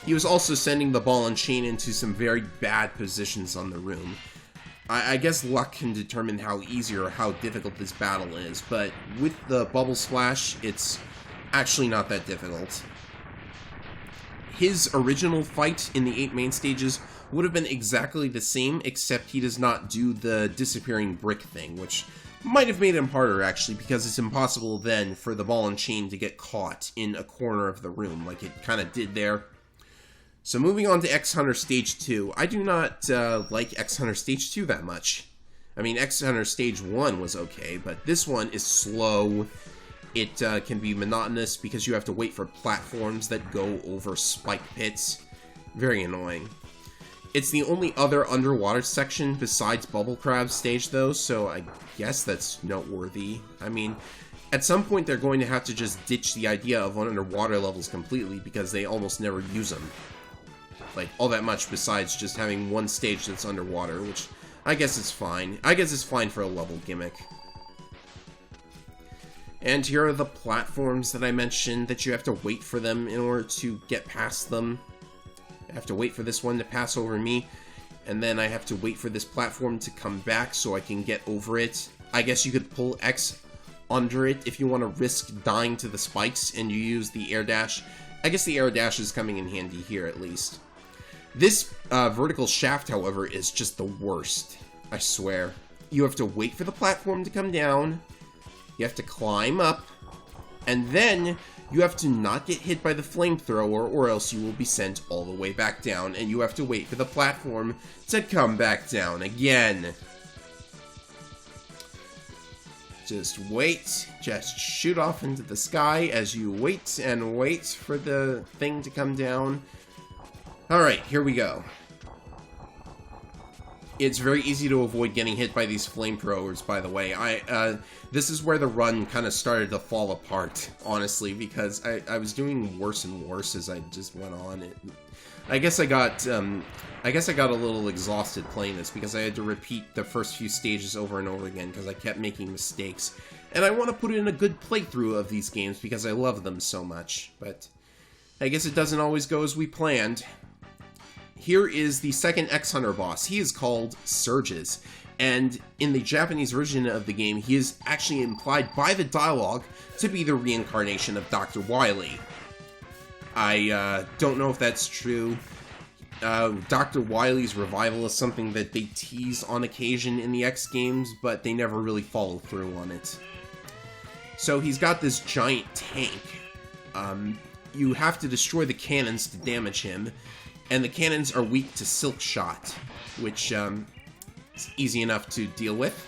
Speaker 1: He was also sending the ball and chain into some very bad positions on the room. I guess luck can determine how easy or how difficult this battle is, but with the Bubble Splash, it's actually not that difficult. His original fight in the 8 main stages would have been exactly the same, except he does not do the disappearing brick thing, which might have made him harder, actually, because it's impossible then for the ball and chain to get caught in a corner of the room, like it kind of did there. So moving on to X-Hunter Stage 2, I do not like X-Hunter Stage 2 that much. I mean, X-Hunter Stage 1 was okay, but this one is slow. It can be monotonous because you have to wait for platforms that go over spike pits. Very annoying. It's the only other underwater section besides Bubble Crab's stage, though, so I guess that's noteworthy. I mean, at some point they're going to have to just ditch the idea of underwater levels completely, because they almost never use them. Like, all that much besides just having one stage that's underwater, which I guess is fine. I guess it's fine for a level gimmick. And here are the platforms that I mentioned, that you have to wait for them in order to get past them. I have to wait for this one to pass over me, and then I have to wait for this platform to come back so I can get over it. I guess you could pull X under it if you want to risk dying to the spikes, and you use the air dash. I guess the air dash is coming in handy here, at least. This vertical shaft, however, is just the worst, I swear. You have to wait for the platform to come down, you have to climb up, and then you have to not get hit by the flamethrower, or else you will be sent all the way back down, and you have to wait for the platform to come back down again. Just wait, just shoot off into the sky as you wait and wait for the thing to come down. Alright, here we go. It's very easy to avoid getting hit by these flamethrowers, by the way. This is where the run kind of started to fall apart, honestly, because I was doing worse and worse as I just went on. I guess I got a little exhausted playing this, because I had to repeat the first few stages over and over again, because I kept making mistakes. And I want to put in a good playthrough of these games, because I love them so much. But I guess it doesn't always go as we planned. Here is the second X-Hunter boss. He is called Surges, and in the Japanese version of the game, he is actually implied by the dialogue to be the reincarnation of Dr. Wily. I don't know if that's true. Dr. Wily's revival is something that they tease on occasion in the X games, but they never really follow through on it. So he's got this giant tank. You have to destroy the cannons to damage him, and the cannons are weak to Silk Shot, which is easy enough to deal with.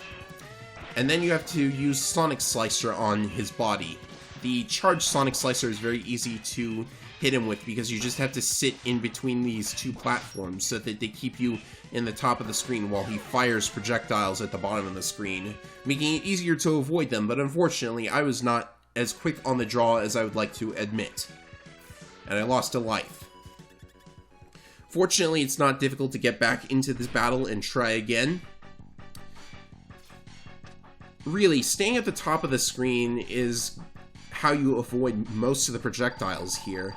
Speaker 1: And then you have to use Sonic Slicer on his body. The charged Sonic Slicer is very easy to hit him with, because you just have to sit in between these two platforms so that they keep you in the top of the screen while he fires projectiles at the bottom of the screen, making it easier to avoid them. But unfortunately, I was not as quick on the draw as I would like to admit, and I lost a life. Fortunately, it's not difficult to get back into this battle and try again. Really, staying at the top of the screen is how you avoid most of the projectiles here.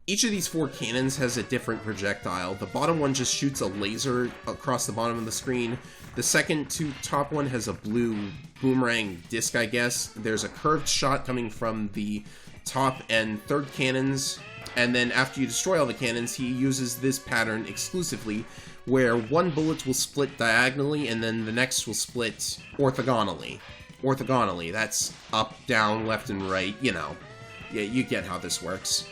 Speaker 1: Each of these four cannons has a different projectile. The bottom one just shoots a laser across the bottom of the screen. The second to top one has a blue boomerang disc, I guess. There's a curved shot coming from the top and third cannons. And then after you destroy all the cannons, he uses this pattern exclusively, where one bullet will split diagonally, and then the next will split orthogonally. Orthogonally, that's up, down, left, and right, you know. Yeah, you get how this works.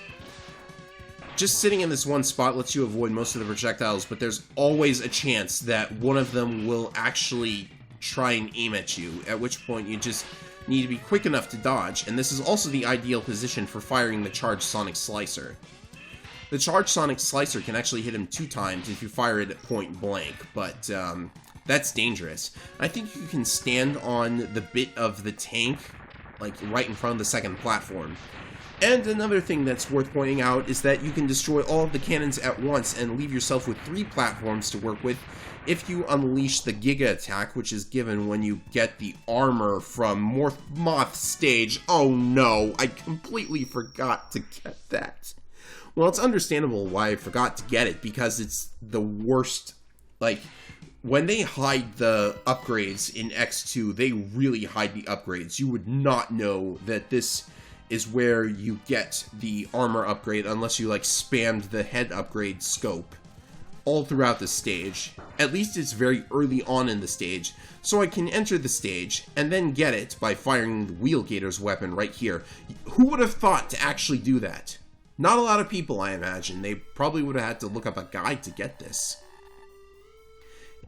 Speaker 1: Just sitting in this one spot lets you avoid most of the projectiles, but there's always a chance that one of them will actually try and aim at you, at which point you just need to be quick enough to dodge, and this is also the ideal position for firing the charged Sonic Slicer. The charged Sonic Slicer can actually hit him 2 times if you fire it at point blank, but that's dangerous. I think you can stand on the bit of the tank, like right in front of the second platform. And another thing that's worth pointing out is that you can destroy all of the cannons at once and leave yourself with 3 platforms to work with if you unleash the Giga attack, which is given when you get the armor from Morph Moth stage. Oh no, I completely forgot to get that. Well, it's understandable why I forgot to get it, because it's the worst. Like, when they hide the upgrades in X2, they really hide the upgrades. You would not know that this is where you get the armor upgrade unless you, like, spammed the head upgrade scope all throughout the stage. At least it's very early on in the stage, so I can enter the stage and then get it by firing the Wheel Gator's weapon right here. Who would have thought to actually do that? Not a lot of people, I imagine. They probably would have had to look up a guide to get this.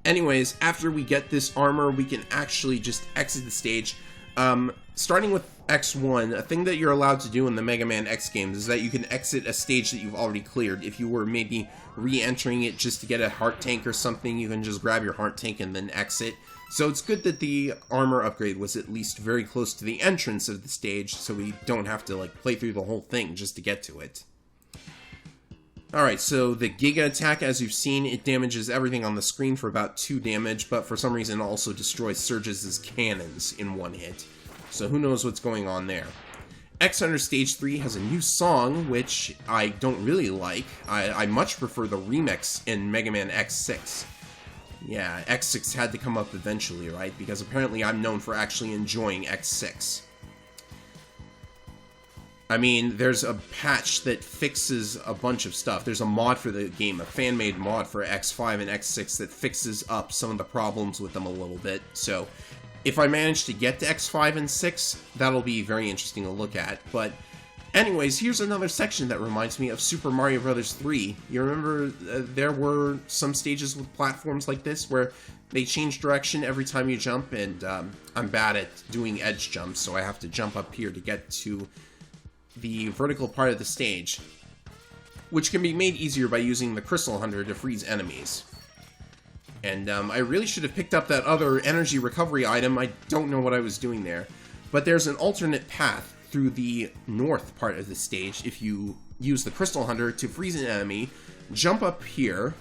Speaker 1: Anyways, after we get this armor, we can actually just exit the stage, Starting with X1, a thing that you're allowed to do in the Mega Man X games is that you can exit a stage that you've already cleared. If you were maybe re-entering it just to get a heart tank or something, you can just grab your heart tank and then exit. So it's good that the armor upgrade was at least very close to the entrance of the stage, so we don't have to, like, play through the whole thing just to get to it. Alright, so the Giga attack, as you've seen, it damages everything on the screen for about 2 damage, but for some reason also destroys Surge's cannons in 1 hit. So who knows what's going on there. X Under Stage 3 has a new song, which I don't really like. I much prefer the remix in Mega Man X6. Yeah, X6 had to come up eventually, right? Because apparently I'm known for actually enjoying X6. I mean, there's a patch that fixes a bunch of stuff. There's a mod for the game, a fan-made mod for X5 and X6 that fixes up some of the problems with them a little bit. So, if I manage to get to X5 and 6, that'll be very interesting to look at. But anyways, here's another section that reminds me of Super Mario Bros. 3. You remember there were some stages with platforms like this where they change direction every time you jump, and I'm bad at doing edge jumps, so I have to jump up here to get to the vertical part of the stage, which can be made easier by using the Crystal Hunter to freeze enemies. And I really should have picked up that other energy recovery item. I don't know what I was doing there. But there's an alternate path through the north part of the stage if you use the Crystal Hunter to freeze an enemy. Jump up here,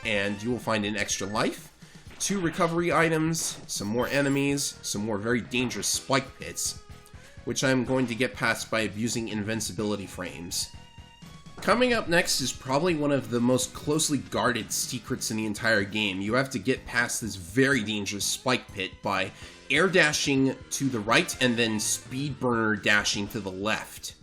Speaker 1: and you will find an extra life, 2 recovery items, some more enemies, some more very dangerous spike pits, which I'm going to get past by abusing invincibility frames. Coming up next is probably one of the most closely guarded secrets in the entire game. You have to get past this very dangerous spike pit by air dashing to the right and then speed burner dashing to the left.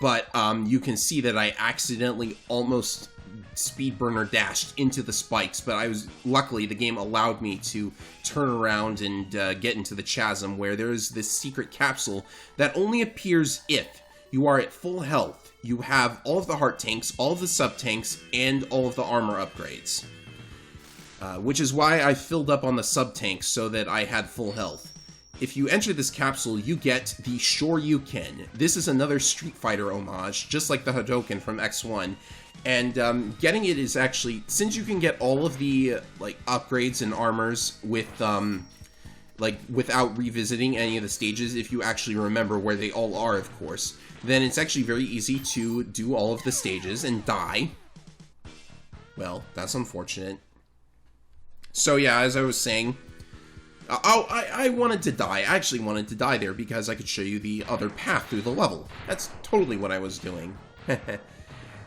Speaker 1: But you can see that I accidentally almost speed burner dashed into the spikes, but luckily the game allowed me to turn around and get into the chasm where there is this secret capsule that only appears if you are at full health. You have all of the heart tanks, all of the sub-tanks, and all of the armor upgrades. Which is why I filled up on the sub-tanks so that I had full health. If you enter this capsule, you get the Shoryuken. This is another Street Fighter homage, just like the Hadoken from X1. And getting it is actually, since you can get all of the upgrades and armors with without revisiting any of the stages, if you actually remember where they all are, of course, then it's actually very easy to do all of the stages and die. Well, that's unfortunate. So yeah, as I was saying, I wanted to die. I actually wanted to die there because I could show you the other path through the level. That's totally what I was doing.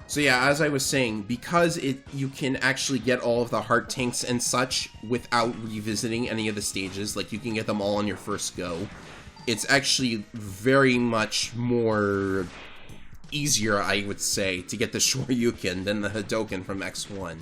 Speaker 1: So yeah, as I was saying, because you can actually get all of the heart tanks and such without revisiting any of the stages, like you can get them all on your first go, it's actually very much more easier, I would say, to get the Shoryuken than the Hadoken from X1.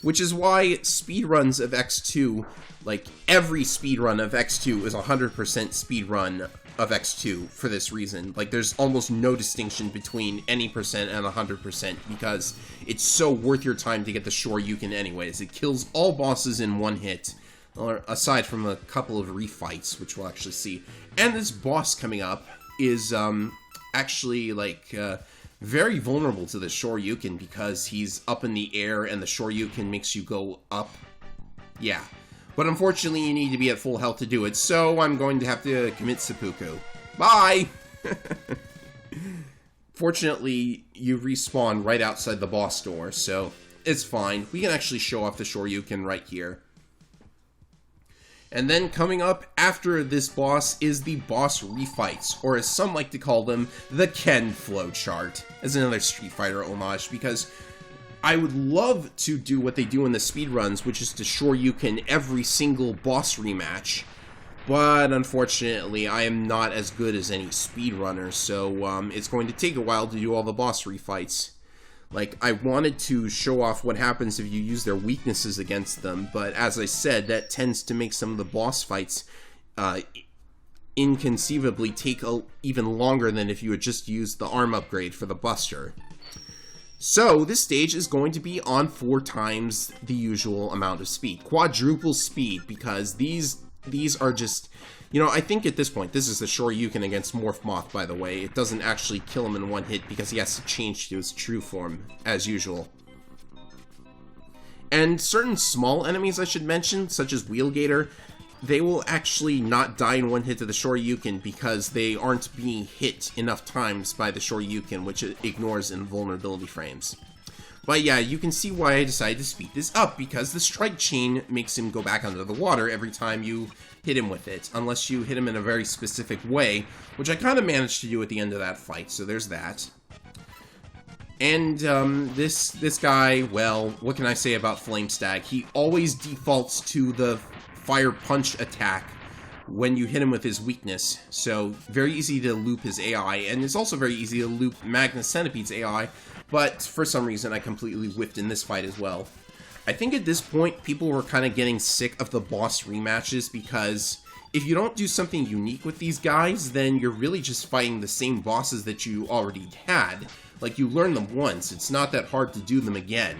Speaker 1: Which is why speedruns of X2, like every speedrun of X2 is 100% speedrun of X2 for this reason. Like, there's almost no distinction between any percent and 100% because it's so worth your time to get the Shoryuken anyways. It kills all bosses in 1 hit, or aside from a couple of refights, which we'll actually see. And this boss coming up is actually, very vulnerable to the Shoryuken because he's up in the air and the Shoryuken makes you go up. Yeah. But unfortunately, you need to be at full health to do it, so I'm going to have to commit seppuku. Bye! Fortunately, you respawn right outside the boss door, so it's fine. We can actually show off the Shoryuken right here. And then coming up after this boss is the boss refights, or as some like to call them, the Ken flowchart, as another Street Fighter homage, because I would love to do what they do in the speedruns, which is to Shoryuken every single boss rematch, but unfortunately I am not as good as any speedrunner, so it's going to take a while to do all the boss refights. Like, I wanted to show off what happens if you use their weaknesses against them, but as I said, that tends to make some of the boss fights inconceivably take even longer than if you had just used the arm upgrade for the Buster. So, this stage is going to be on 4 times the usual amount of speed. Quadruple speed, because these these are just... You know, I think at this point, this is the Shoryuken against Morph Moth, by the way. It doesn't actually kill him in one hit because he has to change to his true form, as usual. And certain small enemies I should mention, such as Gator, they will actually not die in one hit to the Shoryuken because they aren't being hit enough times by the Shoryuken, which it ignores invulnerability frames. But yeah, you can see why I decided to speed this up, because the strike chain makes him go back under the water every time you hit him with it, unless you hit him in a very specific way, which I kind of managed to do at the end of that fight, so there's that. And this guy, well, what can I say about Flame Stag? He always defaults to the fire punch attack when you hit him with his weakness, so very easy to loop his AI, and it's also very easy to loop Magne Centipede's AI, but for some reason I completely whiffed in this fight as well. I think at this point people were kind of getting sick of the boss rematches, because if you don't do something unique with these guys, then you're really just fighting the same bosses that you already had. Like, you learn them once, it's not that hard to do them again.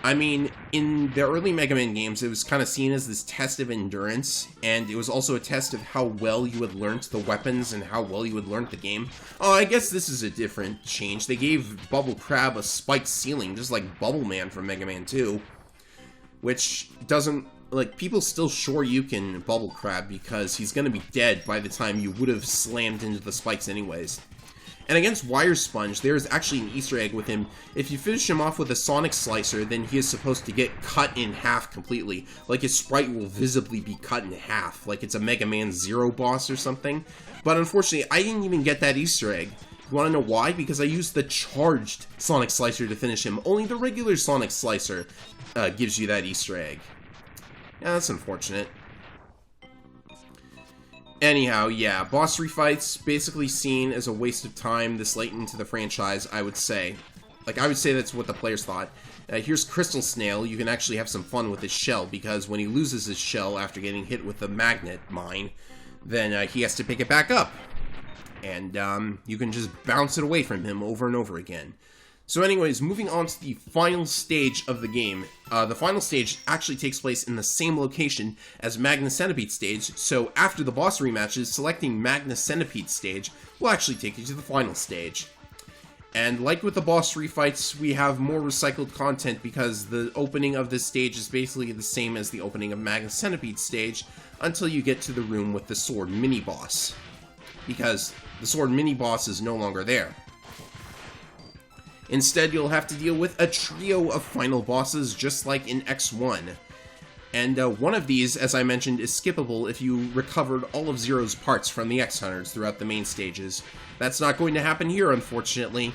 Speaker 1: I mean, in the early Mega Man games, it was kind of seen as this test of endurance, and it was also a test of how well you had learned the weapons and how well you had learned the game. Oh, I guess this is a different change. They gave Bubble Crab a spiked ceiling, just like Bubble Man from Mega Man 2. Which doesn't... Like, people still Shoryuken Bubble Crab because he's gonna be dead by the time you would have slammed into the spikes anyways. And against Wire Sponge, there is actually an Easter egg with him. If you finish him off with a Sonic Slicer, then he is supposed to get cut in half completely. Like, his sprite will visibly be cut in half, like it's a Mega Man Zero boss or something. But unfortunately, I didn't even get that Easter egg. You wanna know why? Because I used the charged Sonic Slicer to finish him. Only the regular Sonic Slicer gives you that Easter egg. Yeah, that's unfortunate. Anyhow, yeah, boss refights basically seen as a waste of time this late into the franchise, I would say. Like, I would say that's what the players thought. Here's Crystal Snail. You can actually have some fun with his shell, because when he loses his shell after getting hit with the magnet mine, then he has to pick it back up. And you can just bounce it away from him over and over again. So anyways, moving on to the final stage of the game. The final stage actually takes place in the same location as Magne Centipede stage, so after the boss rematches, selecting Magne Centipede stage will actually take you to the final stage. And like with the boss refights, we have more recycled content because the opening of this stage is basically the same as the opening of Magne Centipede stage until you get to the room with the sword mini-boss. Because the sword mini-boss is no longer there. Instead, you'll have to deal with a trio of final bosses, just like in X1. And one of these, as I mentioned, is skippable if you recovered all of Zero's parts from the X-Hunters throughout the main stages. That's not going to happen here, unfortunately.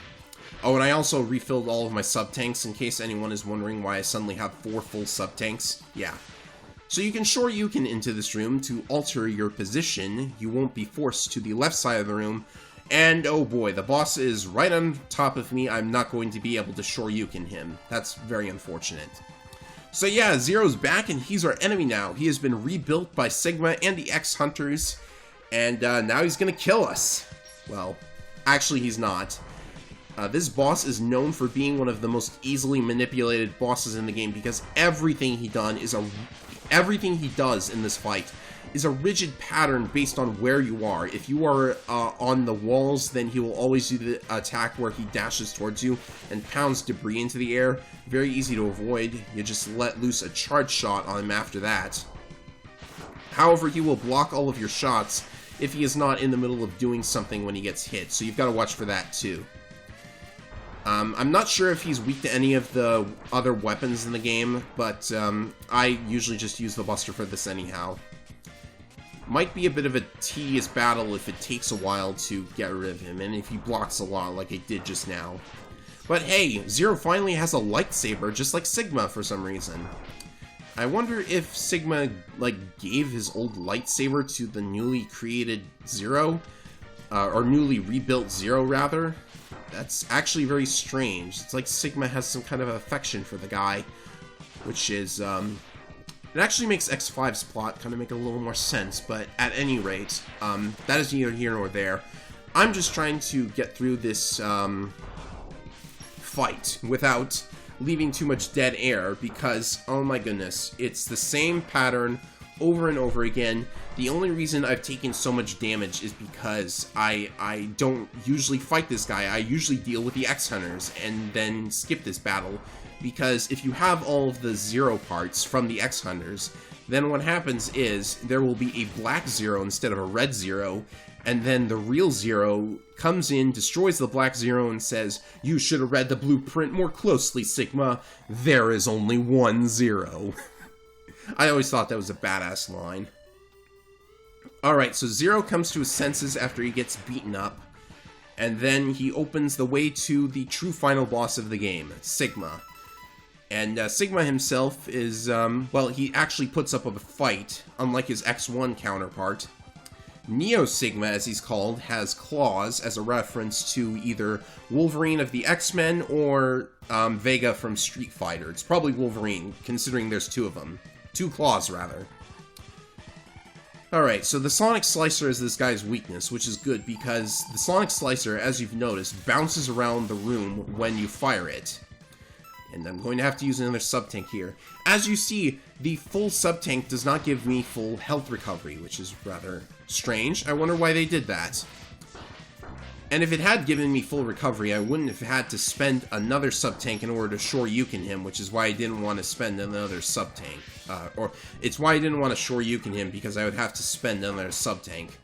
Speaker 1: Oh, and I also refilled all of my sub-tanks, in case anyone is wondering why I suddenly have 4 full sub-tanks. Yeah. So you can Shoryuken into this room to alter your position. You won't be forced to the left side of the room. And oh boy, the boss is right on top of me. I'm not going to be able to Shoryuken him. That's very unfortunate. So yeah, Zero's back and he's our enemy now. He has been rebuilt by Sigma and the X-Hunters. And now he's gonna kill us. Well, actually he's not. This boss is known for being one of the most easily manipulated bosses in the game because everything he does in this fight is a rigid pattern based on where you are. If you are on the walls, then he will always do the attack where he dashes towards you and pounds debris into the air. Very easy to avoid. You just let loose a charge shot on him after that. However, he will block all of your shots if he is not in the middle of doing something when he gets hit, so you've got to watch for that too. I'm not sure if he's weak to any of the other weapons in the game, but I usually just use the Buster for this anyhow. Might be a bit of a tedious battle if it takes a while to get rid of him, and if he blocks a lot like it did just now. But hey, Zero finally has a lightsaber, just like Sigma for some reason. I wonder if Sigma, like, gave his old lightsaber to the newly created Zero? Or newly rebuilt Zero, rather? That's actually very strange. It's like Sigma has some kind of affection for the guy, which is, it actually makes X5's plot kind of make a little more sense, but at any rate, that is neither here nor there. I'm just trying to get through this fight without leaving too much dead air, because, oh my goodness, it's the same pattern over and over again. The only reason I've taken so much damage is because I don't usually fight this guy. I usually deal with the X-Hunters and then skip this battle, because if you have all of the zero parts from the X-Hunters, then what happens is there will be a black zero instead of a red zero, and then the real zero comes in, destroys the black zero, and says, "You should have read the blueprint more closely, Sigma. There is only one zero." I always thought that was a badass line. Alright, so Zero comes to his senses after he gets beaten up, and then he opens the way to the true final boss of the game, Sigma. And Sigma himself is, well, he actually puts up a fight, unlike his X1 counterpart. Neo Sigma, as he's called, has claws as a reference to either Wolverine of the X-Men or Vega from Street Fighter. It's probably Wolverine, considering there's two of them. Two claws, rather. Alright, so the Sonic Slicer is this guy's weakness, which is good because the Sonic Slicer, as you've noticed, bounces around the room when you fire it. And I'm going to have to use another sub-tank here. As you see, the full sub-tank does not give me full health recovery, which is rather strange. I wonder why they did that. And if it had given me full recovery, I wouldn't have had to spend another sub-tank in order to Shoryuken him, which is why I didn't want to spend another sub-tank. Or, it's why I didn't want to Shoryuken him, because I would have to spend another sub-tank.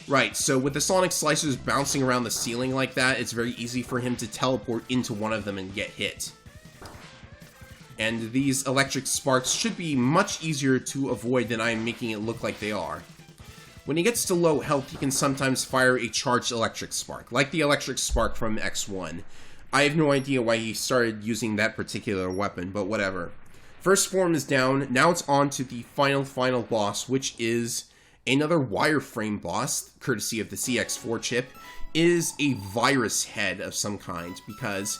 Speaker 1: Right, so with the Sonic Slicers bouncing around the ceiling like that, it's very easy for him to teleport into one of them and get hit. And these electric sparks should be much easier to avoid than I am making it look like they are. When he gets to low health, he can sometimes fire a charged electric spark, like the electric spark from X1. I have no idea why he started using that particular weapon, but whatever. First form is down, now it's on to the final boss, which is another wireframe boss, courtesy of the CX4 chip, is a virus head of some kind, because,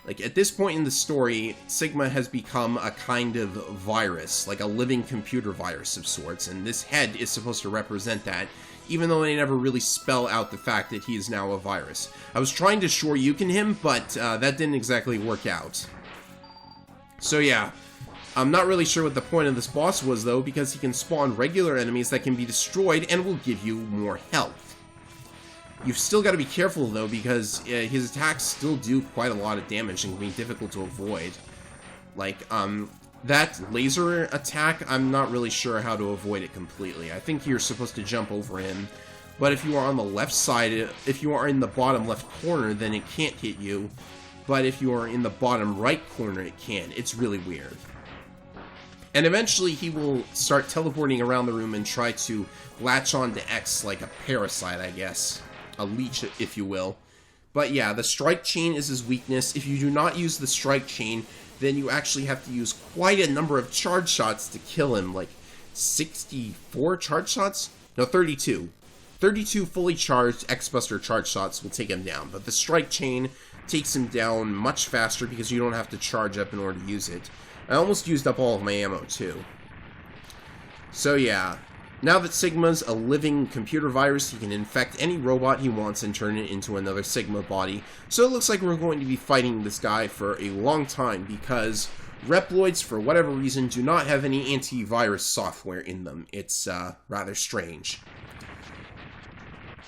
Speaker 1: like, at this point in the story, Sigma has become a kind of virus, like a living computer virus of sorts, and this head is supposed to represent that, even though they never really spell out the fact that he is now a virus. I was trying to Shoryuken him, but that didn't exactly work out. So yeah, I'm not really sure what the point of this boss was, though, because he can spawn regular enemies that can be destroyed and will give you more health. You've still got to be careful, though, because his attacks still do quite a lot of damage and can be difficult to avoid. Like, that laser attack, I'm not really sure how to avoid it completely. I think you're supposed to jump over him, but if you are on the left side, if you are in the bottom left corner, then it can't hit you, but if you are in the bottom right corner, it can. It's really weird. And eventually he will start teleporting around the room and try to latch on to X like a parasite, I guess. A leech, if you will. But yeah, the strike chain is his weakness. If you do not use the strike chain, then you actually have to use quite a number of charge shots to kill him. Like 64 charge shots? No, 32. 32 fully charged X-Buster charge shots will take him down. But the strike chain takes him down much faster because you don't have to charge up in order to use it. I almost used up all of my ammo, too. So yeah, now that Sigma's a living computer virus, he can infect any robot he wants and turn it into another Sigma body. So it looks like we're going to be fighting this guy for a long time, because Reploids, for whatever reason, do not have any antivirus software in them. It's rather strange.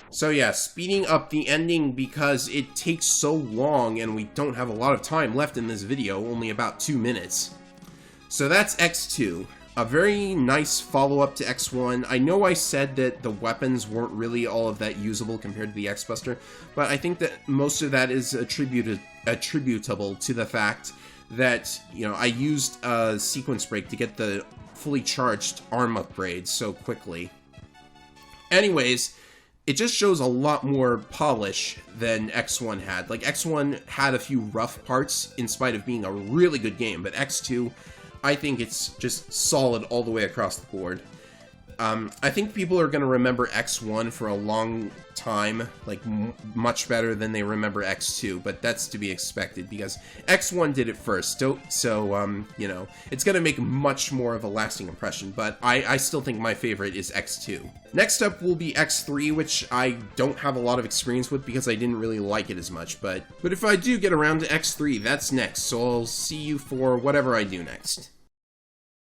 Speaker 1: So yeah, speeding up the ending because it takes so long and we don't have a lot of time left in this video, only about 2 minutes. So that's X2. A very nice follow-up to X1. I know I said that the weapons weren't really all of that usable compared to the X-Buster, but I think that most of that is attributable to the fact that, you know, I used a sequence break to get the fully charged arm upgrade so quickly. Anyways, it just shows a lot more polish than X1 had. Like, X1 had a few rough parts in spite of being a really good game, but X2, I think it's just solid all the way across the board. I think people are going to remember X1 for a long time, like, much better than they remember X2, but that's to be expected, because X1 did it first, so you know, it's going to make much more of a lasting impression, but I still think my favorite is X2. Next up will be X3, which I don't have a lot of experience with because I didn't really like it as much, but if I do get around to X3, that's next, so I'll see you for whatever I do next.